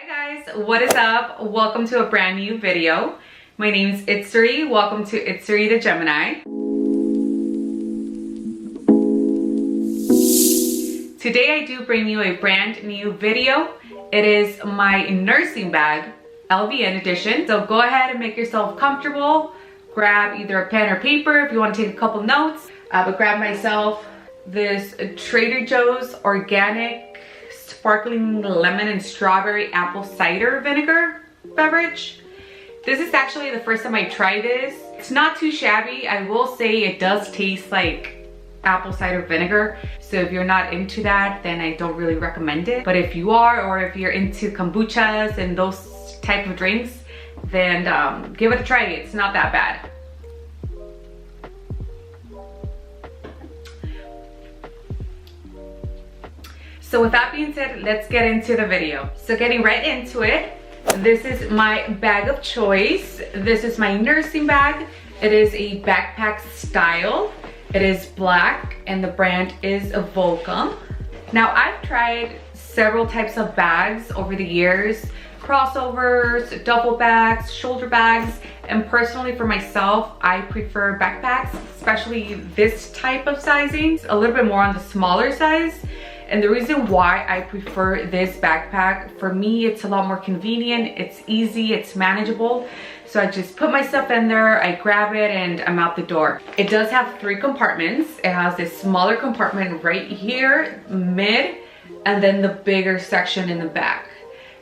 Hi guys, what is up? Welcome to a brand new video. My name is Itzury. Welcome to itzurythegemini. Today I do bring you a brand new video. It is my nursing bag, LVN edition. So go ahead and make yourself comfortable. Grab either a pen or paper if you want to take a couple notes. But grab myself this Trader Joe's organic sparkling lemon and strawberry apple cider vinegar beverage. This is actually the first time I tried this. It's not too shabby. I will say it does taste like apple cider vinegar. So if you're not into that, then I don't really recommend it. But if you are, or if you're into kombuchas and those type of drinks, then give it a try. It's not that bad. So with that being said, let's get into the video. So getting right into it, this is my bag of choice. This is my nursing bag. It is a backpack style. It is black and the brand is Volcom. Now I've tried several types of bags over the years, crossovers, duffel bags, shoulder bags, and personally for myself, I prefer backpacks, especially this type of sizing, a little bit more on the smaller size. And the reason why I prefer this backpack, for me, it's a lot more convenient, it's easy, it's manageable. So I just put my stuff in there, I grab it, and I'm out the door. It does have 3 compartments. It has this smaller compartment right here, mid, and then the bigger section in the back.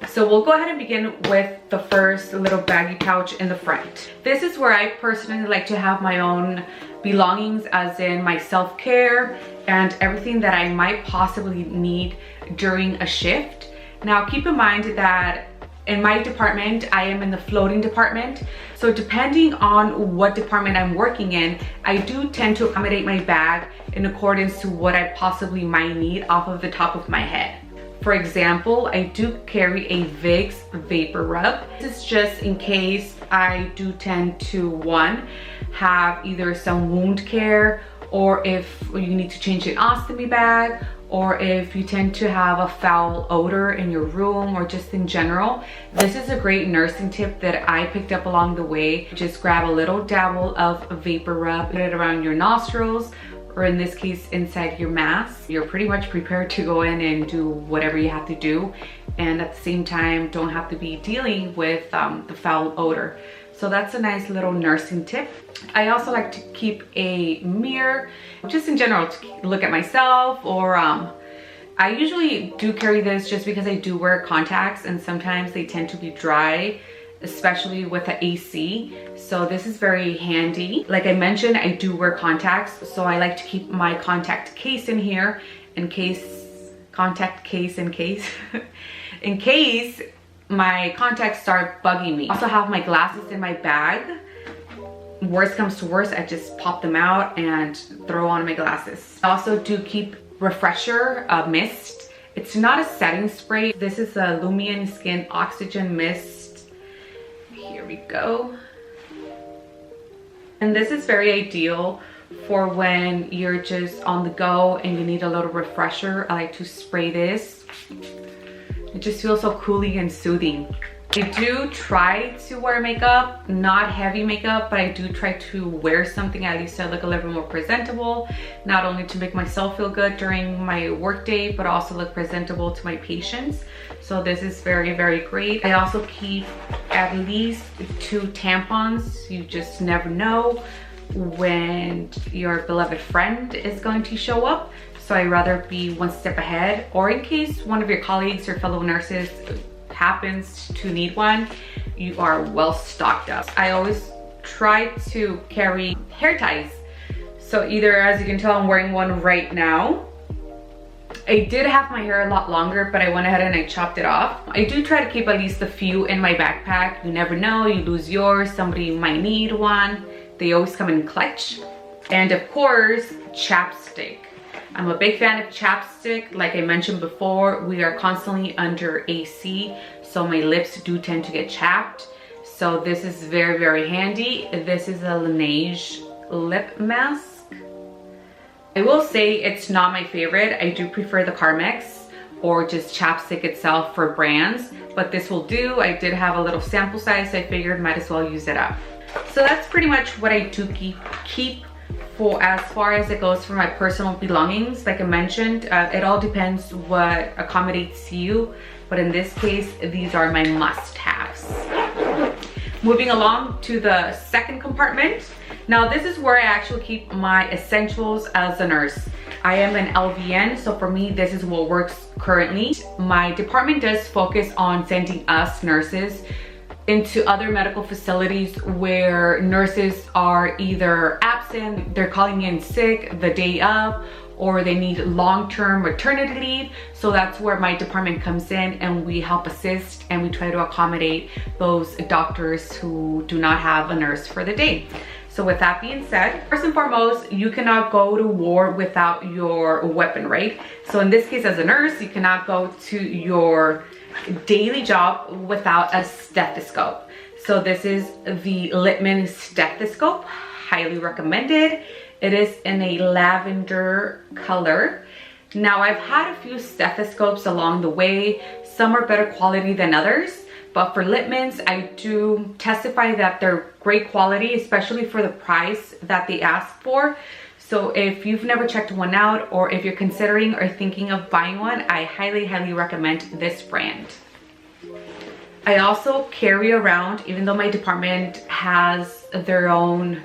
So we'll go ahead and begin with the first little baggy pouch in the front. This is where I personally like to have my own belongings, as in my self-care and everything that I might possibly need during a shift. Now keep in mind that in my department, I am in the floating department. So depending on what department I'm working in, I do tend to accommodate my bag in accordance to what I possibly might need off of the top of my head. For example, I do carry a Vicks vapor rub. This is just in case I do tend to, one, have either some wound care, or if you need to change an ostomy bag, or if you tend to have a foul odor in your room or just in general. This is a great nursing tip that I picked up along the way. Just grab a little dabble of vapor rub, put it around your nostrils, or in this case inside your mask. You're pretty much prepared to go in and do whatever you have to do, and at the same time don't have to be dealing with the foul odor. So that's a nice little nursing tip. I also like to keep a mirror, just in general, to look at myself, or I usually do carry this just because I do wear contacts and sometimes they tend to be dry, especially with the AC. So this is very handy. Like I mentioned, I do wear contacts, so I like to keep my contact case in here in case in case my contacts start bugging me. I also have my glasses in my bag. Worst comes to worst, I just pop them out and throw on my glasses. I also do keep refresher mist. It's not a setting spray. This is a Lumion Skin Oxygen Mist. Here we go. And this is very ideal for when you're just on the go and you need a little refresher. I like to spray this. It just feels so cooling and soothing. I do try to wear makeup, not heavy makeup, but I do try to wear something at least to look a little bit more presentable, not only to make myself feel good during my work day, but also look presentable to my patients. So this is very, very great. I also keep at least 2 tampons. You just never know when your beloved friend is going to show up. So I'd rather be one step ahead, or in case one of your colleagues or fellow nurses happens to need one, you are well stocked up. I always try to carry hair ties. So either, as you can tell, I'm wearing one right now. I did have my hair a lot longer, but I went ahead and I chopped it off. I do try to keep at least a few in my backpack. You never know, you lose yours, somebody might need one. They always come in clutch. And of course, chapstick. I'm a big fan of chapstick. Like I mentioned before, we are constantly under AC, so my lips do tend to get chapped. So this is very, very handy. This is a Laneige lip mask. I will say it's not my favorite. I do prefer the Carmex, or just Chapstick itself for brands, but this will do. I did have a little sample size, so I figured might as well use it up. So that's pretty much what I do keep for as far as it goes for my personal belongings. Like I mentioned, it all depends what accommodates you, but in this case, these are my must-haves. Moving along to the second compartment. Now this is where I actually keep my essentials as a nurse. I am an LVN, so for me, this is what works currently. My department does focus on sending us nurses into other medical facilities where nurses are either absent, they're calling in sick the day of, or they need long-term maternity leave. So that's where my department comes in, and we help assist and we try to accommodate those doctors who do not have a nurse for the day. So with that being said, first and foremost, you cannot go to war without your weapon, right? So in this case, as a nurse, you cannot go to your daily job without a stethoscope. So this is the Littmann stethoscope, highly recommended. It is in a lavender color. Now I've had a few stethoscopes along the way. Some are better quality than others, but for Littmann's, I do testify that they're great quality, especially for the price that they ask for. So if you've never checked one out, or if you're considering or thinking of buying one, I highly, highly recommend this brand. I also carry around, even though my department has their own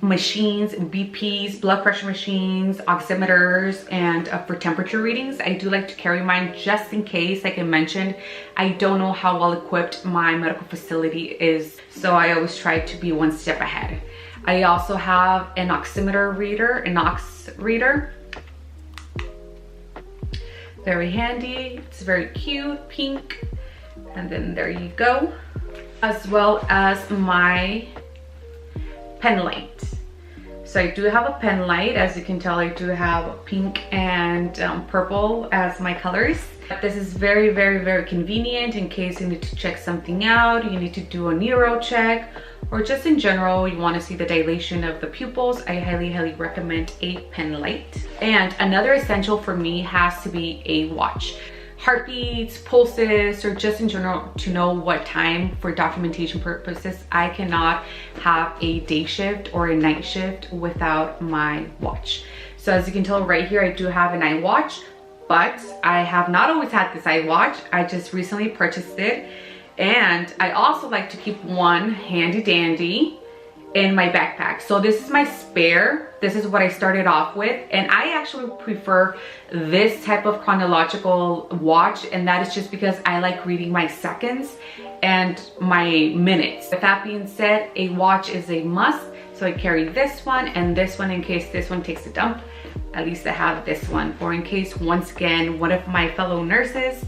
machines, BPs, blood pressure machines, oximeters, and for temperature readings, I do like to carry mine just in case. Like I mentioned, I don't know how well equipped my medical facility is, so I always try to be one step ahead. I also have an Oximeter Reader, an Ox Reader. Very handy, it's very cute, pink, and then there you go. As well as my pen light. So I do have a pen light. As you can tell, I do have pink and purple as my colors. This is very, very, very convenient in case you need to check something out, you need to do a neuro check, or just in general, you want to see the dilation of the pupils. I highly, highly recommend a pen light. And another essential for me has to be a watch. Heartbeats, pulses, or just in general to know what time for documentation purposes. I cannot have a day shift or a night shift without my watch. So as you can tell right here, I do have an iWatch, but I have not always had this iWatch. I just recently purchased it. And I also like to keep one handy dandy in my backpack. So this is my spare. This is what I started off with, and I actually prefer this type of chronological watch, and that is just because I like reading my seconds and my minutes. With that being said, a watch is a must, so I carry this one and this one in case this one takes a dump. At least I have this one, or in case once again one of my fellow nurses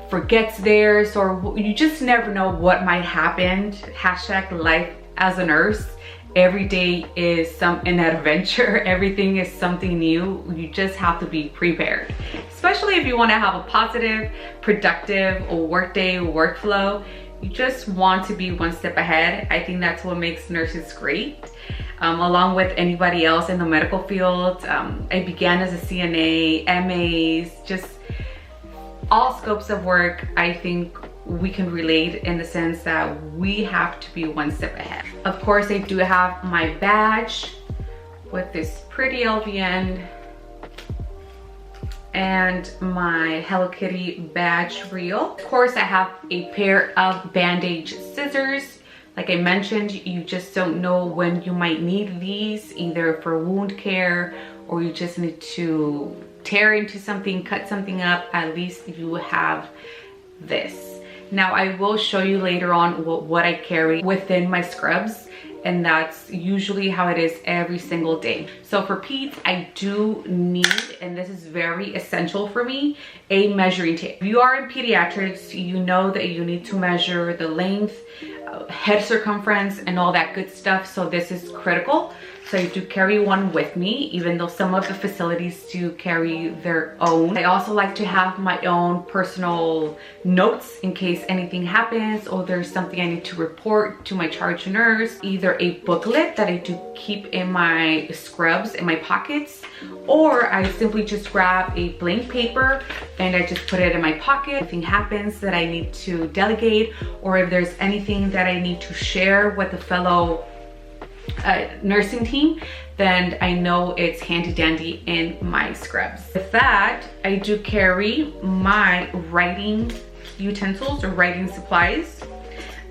forgets theirs, or you just never know what might happen. Hashtag life as a nurse. Every day is an adventure. Everything is something new. You just have to be prepared, especially if you want to have a positive, productive workday workflow. You just want to be one step ahead. I think that's what makes nurses great, along with anybody else in the medical field. I began as a CNA, MAs, just all scopes of work. I think we can relate in the sense that we have to be one step ahead. Of course, I do have my badge with this pretty LVN and my Hello Kitty badge reel. Of course, I have a pair of bandage scissors. Like I mentioned, you just don't know when you might need these, either for wound care or you just need to tear into something, cut something up. At least you have this. Now I will show you later on what I carry within my scrubs, and that's usually how it is every single day. So for peds, I do need, and this is very essential for me, a measuring tape. If you are in pediatrics, you know that you need to measure the length, head circumference, and all that good stuff. So this is critical. So I do carry one with me, even though some of the facilities do carry their own. I also like to have my own personal notes in case anything happens or there's something I need to report to my charge nurse. Either a booklet that I do keep in my scrubs in my pockets, or I simply just grab a blank paper and I just put it in my pocket. If anything happens that I need to delegate, or if there's anything that I need to share with a fellow nursing team, then I know it's handy dandy in my scrubs. With that, I do carry my writing utensils or writing supplies.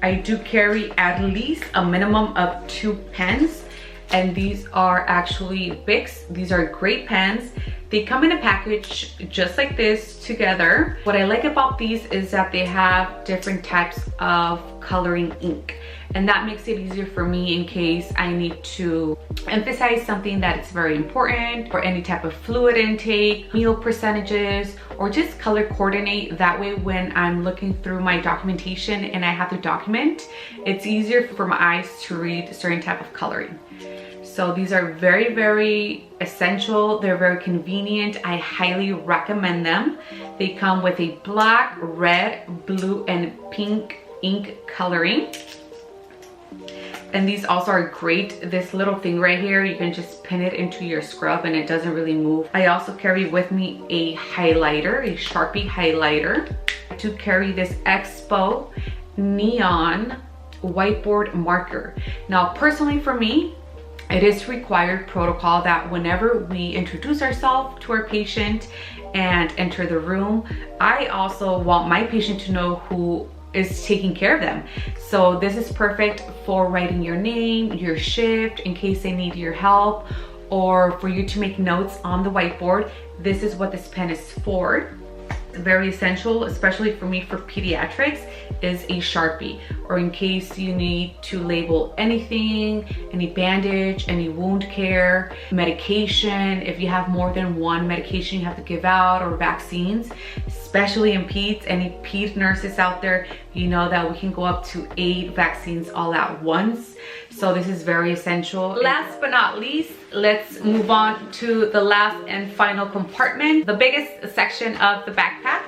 I do carry at least a minimum of 2 pens, and these are actually Bics. These are great pens. They come in a package just like this together. What I like about these is that they have different types of coloring ink, and that makes it easier for me in case I need to emphasize something that is very important, or any type of fluid intake, meal percentages, or just color coordinate. That way when I'm looking through my documentation and I have to document, it's easier for my eyes to read certain type of coloring. So these are very, very essential. They're very convenient. I highly recommend them. They come with a black, red, blue, and pink ink coloring. And these also are great. This little thing right here, you can just pin it into your scrub and it doesn't really move. I also carry with me a highlighter, a Sharpie highlighter. I do carry this Expo neon whiteboard marker. Now, personally for me, it is required protocol that whenever we introduce ourselves to our patient and enter the room, I also want my patient to know who is taking care of them. So this is perfect for writing your name, your shift, in case they need your help, or for you to make notes on the whiteboard. This is what this pen is for. Very essential, especially for me for pediatrics, is a Sharpie, or in case you need to label anything, any bandage, any wound care, medication, if you have more than one medication you have to give out, or vaccines, especially in peds. Any ped nurses out there, you know that we can go up to 8 vaccines all at once. So this is very essential. Last but not least, let's move on to the last and final compartment, the biggest section of the backpack.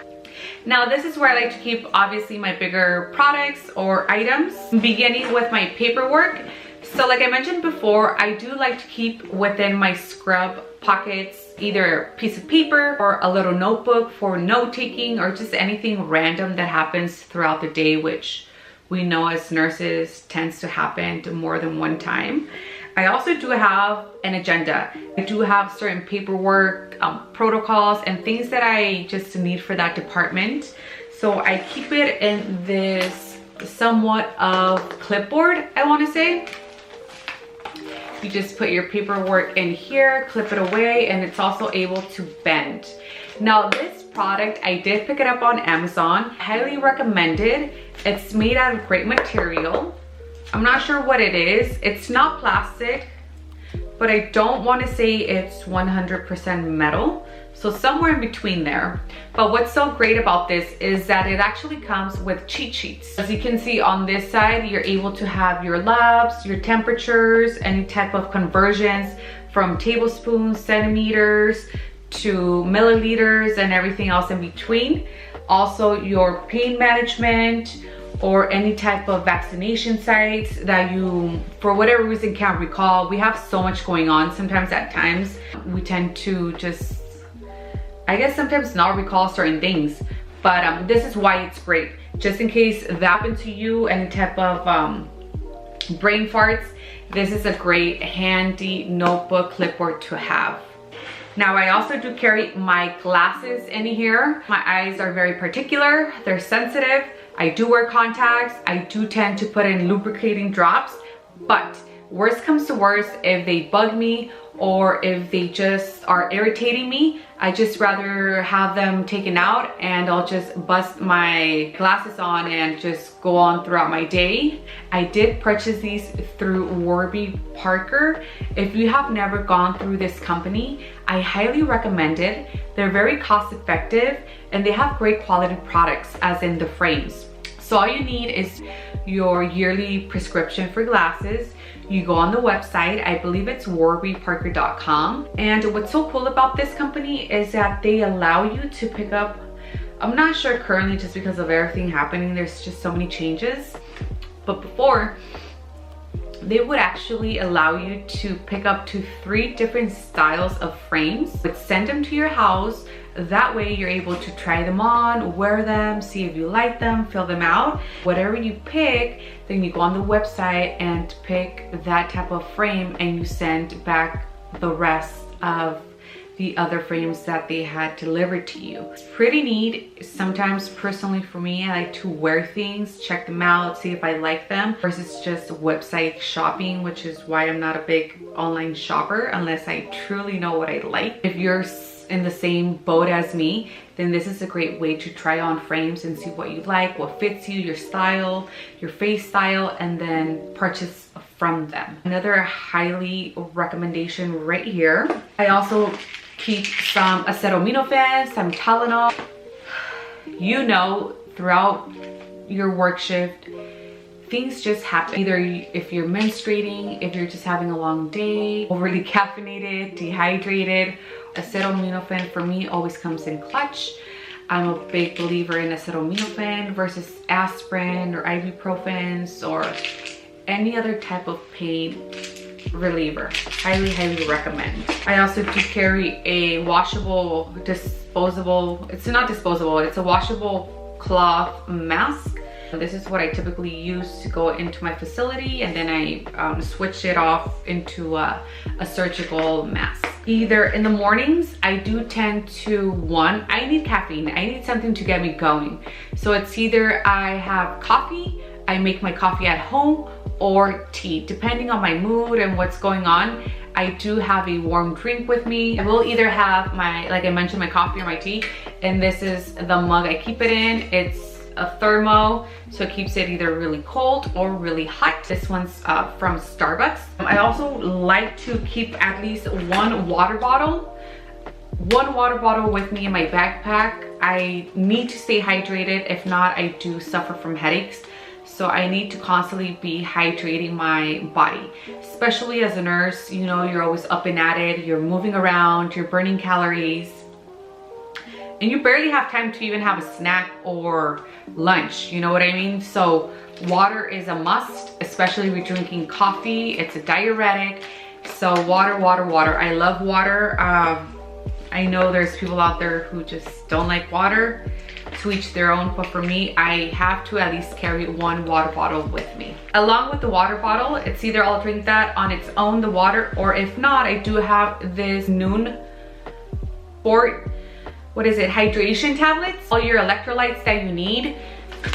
Now this is where I like to keep obviously my bigger products or items, beginning with my paperwork. So like I mentioned before, I do like to keep within my scrub pockets either a piece of paper or a little notebook for note taking, or just anything random that happens throughout the day, which we know as nurses tends to happen more than one time. I also do have an agenda. I do have certain paperwork, protocols, and things that I just need for that department. So I keep it in this somewhat of clipboard, I want to say. You just put your paperwork in here, clip it away, and it's also able to bend. Now this product, I did pick it up on Amazon. Highly recommended. It's made out of great material. I'm not sure what it is. It's not plastic, but I don't want to say it's 100% metal. So somewhere in between there. But what's so great about this is that it actually comes with cheat sheets. As you can see on this side, you're able to have your labs, your temperatures, any type of conversions from tablespoons, centimeters, to milliliters, and everything else in between. Also your pain management, or any type of vaccination sites that you, for whatever reason, can't recall. We have so much going on. Sometimes at times we tend to just, I guess sometimes not recall certain things, but this is why it's great. Just in case that happened to you, any type of brain farts, this is a great handy notebook clipboard to have. Now I also do carry my glasses in here. My eyes are very particular, they're sensitive. I do wear contacts. I do tend to put in lubricating drops, but worst comes to worst, if they bug me or if they just are irritating me, I just rather have them taken out, and I'll just bust my glasses on and just go on throughout my day. I did purchase these through Warby Parker. If you have never gone through this company, I highly recommend it. They're very cost effective and they have great quality products, as in the frames. So all you need is your yearly prescription for glasses. You go on the website, I believe it's warbyparker.com. And what's so cool about this company is that they allow you to pick up, I'm not sure currently just because of everything happening, there's just so many changes. But before, they would actually allow you to pick up to 3 different styles of frames, but send them to your house. That way you're able to try them on, wear them, see if you like them, fill them out. Whatever you pick, then you go on the website and pick that type of frame, and you send back the rest of the other frames that they had delivered to you. It's pretty neat. Sometimes personally for me, I like to wear things, check them out, see if I like them, versus just website shopping, which is why I'm not a big online shopper unless I truly know what I like. If you're in the same boat as me, then this is a great way to try on frames and see what you like, what fits you, your style, your face style, and then purchase from them. Another highly recommendation right here. I also keep some acetaminophen, some Tylenol. You know, throughout your work shift, things just happen. Either if you're menstruating, if you're just having a long day, overly caffeinated, dehydrated, acetaminophen for me always comes in clutch. I'm a big believer in acetaminophen versus aspirin or ibuprofens or any other type of pain reliever. Highly recommend. I also do carry a washable, disposable, it's not disposable, it's a washable cloth mask. This is what I typically use to go into my facility, and then I switch it off into a surgical mask. Either in the mornings, I do tend to, I need caffeine. I need something to get me going. So it's either I have coffee, I make my coffee at home, or tea, depending on my mood and what's going on. I do have a warm drink with me. I will either have my, like I mentioned, my coffee or my tea, and this is the mug I keep it in. It's a thermo, so it keeps it either really cold or really hot. This one's from Starbucks. I also like to keep at least one water bottle with me in my backpack. I need to stay hydrated. If not, I do suffer from headaches. So I need to constantly be hydrating my body, especially as a nurse. You know, you're always up and at it, you're moving around, you're burning calories, and you barely have time to even have a snack or lunch, you know what I mean? So water is a must, especially if you're drinking coffee. It's a diuretic. So water. I love water. I know there's people out there who just don't like water. To each their own, but for me, I have to at least carry one water bottle with me. Along with the water bottle, it's either I'll drink that on its own, the water, or if not, I do have this noon hydration tablets. All your electrolytes that you need,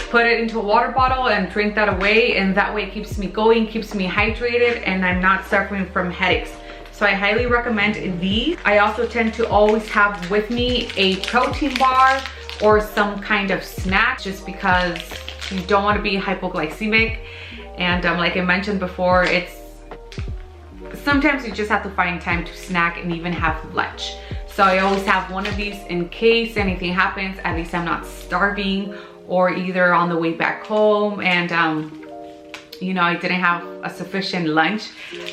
put it into a water bottle and drink that away, and that way it keeps me going, keeps me hydrated, and I'm not suffering from headaches. So I highly recommend these. I also tend to always have with me a protein bar or some kind of snack, just because you don't want to be hypoglycemic. And like I mentioned before, sometimes you just have to find time to snack and even have lunch. So I always have one of these in case anything happens. At least I'm not starving, or either on the way back home and you know, I didn't have a sufficient lunch.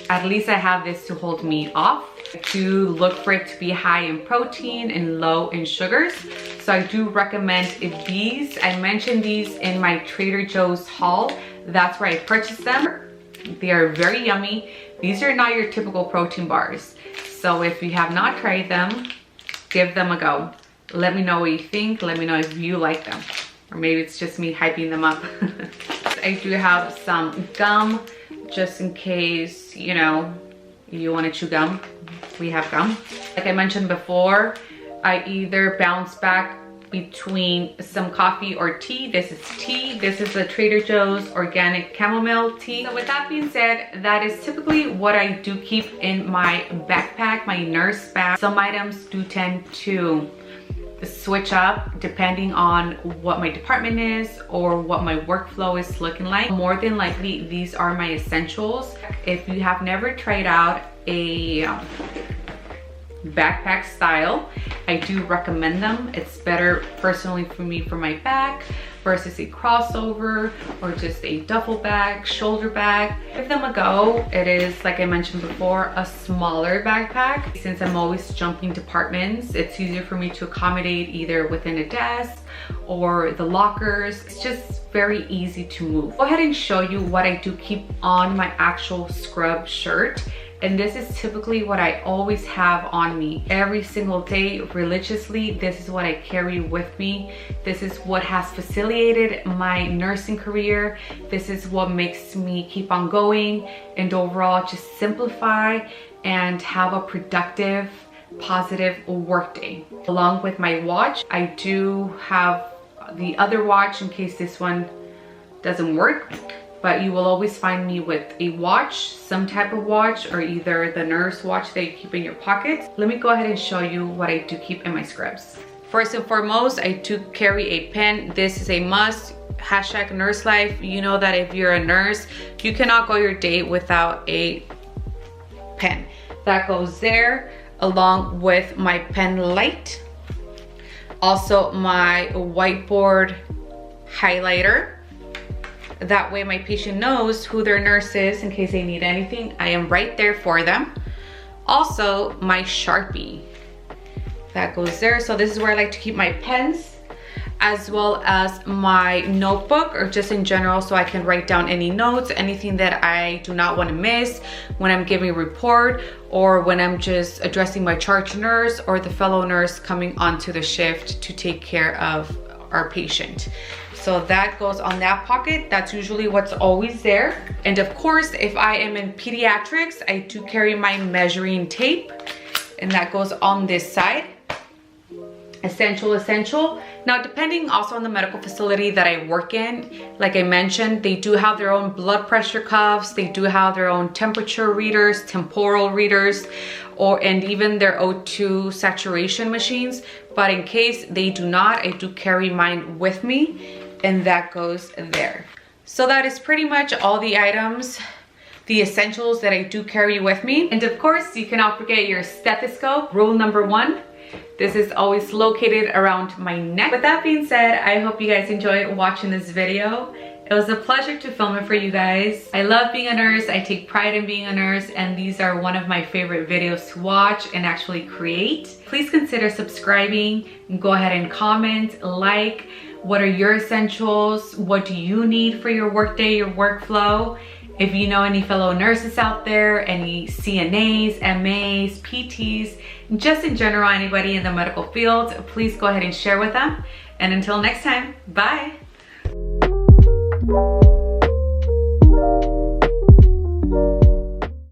At least I have this to hold me off. To look for it to be high in protein and low in sugars. So I do recommend these. I mentioned these in my Trader Joe's haul. That's where I purchased them. They are very yummy. These are not your typical protein bars. So if you have not tried them, give them a go. Let me know what you think. Let me know if you like them. Or maybe it's just me hyping them up. I do have some gum, just in case, you know, you want to chew gum. We have gum. Like I mentioned before, I either bounce back between some coffee or tea. This is tea. This is the Trader Joe's organic chamomile tea. So with that being said, that is typically what I do keep in my backpack, my nurse bag. Some items do tend to switch up depending on what my department is or what my workflow is looking like. More than likely, these are my essentials. If you have never tried out a backpack style, I do recommend them. It's better personally for me for my back, versus a crossover or just a duffel bag, shoulder bag. Give them a go. It is, like I mentioned before, a smaller backpack. Since I'm always jumping departments, it's easier for me to accommodate either within a desk or the lockers. It's just very easy to move. Go ahead and show you what I do keep on my actual scrub shirt. And this is typically what I always have on me every single day religiously. This is what I carry with me. This is what has facilitated my nursing career. This is what makes me keep on going and overall just simplify and have a productive, positive work day. Along with my watch, I do have the other watch in case this one doesn't work. But you will always find me with a watch, some type of watch, or either the nurse watch that you keep in your pockets. Let me go ahead and show you what I do keep in my scrubs. First and foremost, I do carry a pen. This is a must. Hashtag nurse life. You know that if you're a nurse, you cannot go your day without a pen. That goes there along with my pen light. Also my whiteboard highlighter. That way my patient knows who their nurse is in case they need anything. I am right there for them. Also my Sharpie. That goes there. So this is where I like to keep my pens, as well as my notebook, or just in general, so I can write down any notes, anything that I do not want to miss when I'm giving a report, or when I'm just addressing my charge nurse or the fellow nurse coming onto the shift to take care of our patient. So that goes on that pocket. That's usually what's always there. And of course, if I am in pediatrics, I do carry my measuring tape, and that goes on this side. Essential. Now, depending also on the medical facility that I work in, like I mentioned, they do have their own blood pressure cuffs. They do have their own temperature readers, temporal readers, and even their O2 saturation machines. But in case they do not, I do carry mine with me, and that goes there. So that is pretty much all the items, the essentials that I do carry with me. And of course, you cannot forget your stethoscope. Rule number 1, this is always located around my neck. With that being said, I hope you guys enjoyed watching this video. It was a pleasure to film it for you guys. I love being a nurse. I take pride in being a nurse, and these are one of my favorite videos to watch and actually create. Please consider subscribing and go ahead and comment, like. What are your essentials? What do you need for your workday, your workflow? If you know any fellow nurses out there, any CNAs, MAs, PTs, just in general, anybody in the medical field, please go ahead and share with them. And until next time, bye.